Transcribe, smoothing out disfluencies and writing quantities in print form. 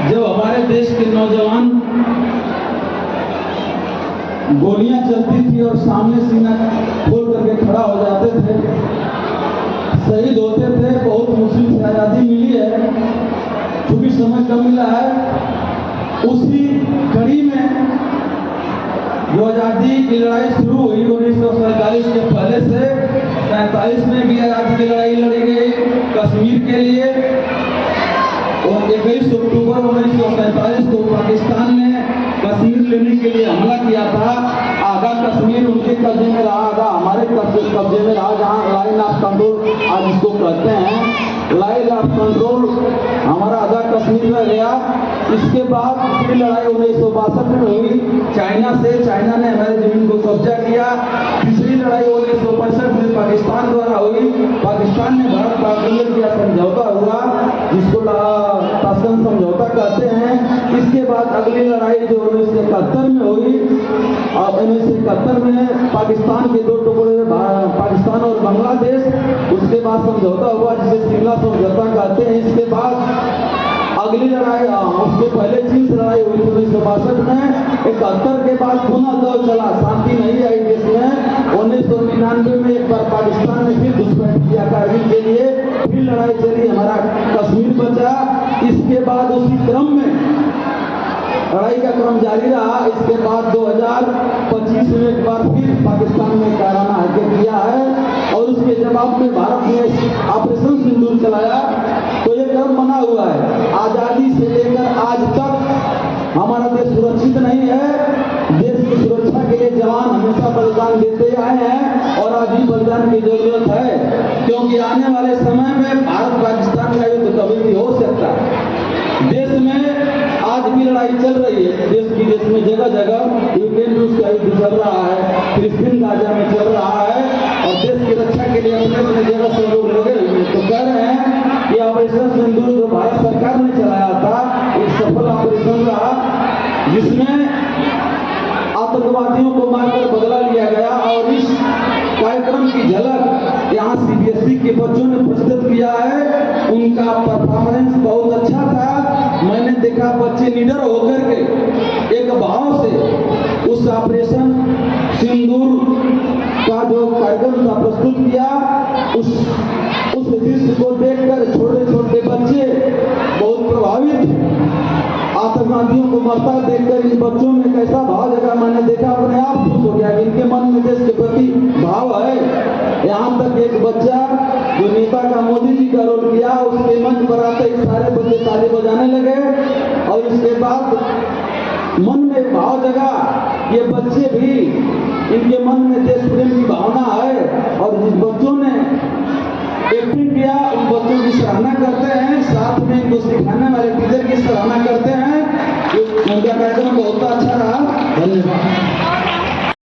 जब हमारे देश के नौजवान गोलियां चलती थी और सामने सीना खोल करके खड़ा हो जाते थे, शहीद होते थे, बहुत मुश्किल से आज़ादी मिली है, चूंकि समय कम मिला है। उसी कड़ी में जो आज़ादी की लड़ाई शुरू हुई 1947 के पहले से 47 में भी आज़ादी की लड़ाई लड़ी गई कश्मीर के लिए, और 21 अक्टूबर 1947 को पाकिस्तान ने कश्मीर लेने के लिए हमला किया था। आधा कश्मीर उनके कब्जे में रहा, आधा हमारे कब्जे में रहा, जहाँ लाइन ऑफ कंट्रोल आज इसको कहते हैं। लाइन ऑफ कंट्रोल हमारा आधा कश्मीर में गया। इसके बाद दूसरी लड़ाई 1962 में हुई चाइना से, चाइना ने हमारे जमीन को कब्जा किया। तीसरी लड़ाई 1965 में पाकिस्तान द्वारा हुई, पाकिस्तान ने भारत का आक्रमण किया, समझौता हुआ जिसको ताशकंद समझौता कहते हैं। इसके बाद अगली लड़ाई जो 1971 में हुई, और 1971 में पाकिस्तान के दो टुकड़े, पाकिस्तान और बांग्लादेश, उसके बाद समझौता हुआ जिसे शिमला समझौता कहते हैं। इसके बाद अगली लड़ाई, उसके पहले चीन से लड़ाई हुई 1962 में। 71 के बाद पुनः दौर चला, शांति नहीं आई देश में। 1999 में एक बार पाकिस्तान ने फिर घुसपैठ किया कारगिल के लिए, फिर लड़ाई चली, हमारा कश्मीर बचा। इसके बाद उसी क्रम में लड़ाई का क्रम जारी रहा। इसके बाद 2025 में एक बार फिर पाकिस्तान ने कायराना हरकत किया है, और उसके जवाब में भारत ने ऑपरेशन सिंदूर चलाया। तो ये क्रम बना हुआ है। आज़ादी से लेकर आज तक हमारा देश सुरक्षित नहीं है। देश की सुरक्षा के लिए जवान हमेशा बलिदान देते आए हैं, और आज भी बलिदान की जरूरत है, क्योंकि आने वाले समय में भारत पाकिस्तान का युद्ध कभी भी हो सकता है। देश में आज भी लड़ाई चल रही है, देश में जगह जगह यूक्रेन रूस का युद्ध चल रहा है, फिलिस्तीन गाजा में चल रहा है, और देश की रक्षा के लिए अपने जगह से लोग लगे हुए। तो कह रहे हैं कि ऑपरेशन सिंदूर जो भारत सरकार ने चलाया था, एक सफल ऑपरेशन रहा, जिसमें आतंकवादियों को मारकर बदला लिया गया। और इस कार्यक्रम की झलक यहाँ CBSE के बच्चों ने प्रस्तुत किया है। उनका परफॉर्मेंस बहुत अच्छा था। मैंने देखा बच्चे निडर होकर के एक भाव से उस ऑपरेशन सिंदूर का जो कार्यक्रम था प्रस्तुत किया। उस दृश्य को देखकर छोटे छोटे बच्चे बहुत प्रभावित, आतंकवादियों को मरता देखकर इन बच्चों में कैसा भाव जगा, मैंने देखा, अपने आप खुश हो गया। इनके मन में देश के प्रति भाव है। यहाँ तक एक बच्चा जो नेता का मोदी जी का रोल किया, उसके मंच पर आते ही सारे बच्चे ताली बजाने लगे, और इसके बाद मन में भाव जगा। ये बच्चे भी, इनके मन में देश प्रेम की भावना है, और जिन बच्चों ने एक्टिंग किया उन बच्चों की सराहना करते हैं। साथ में इनको सिखाने वाले टीचर की सराहना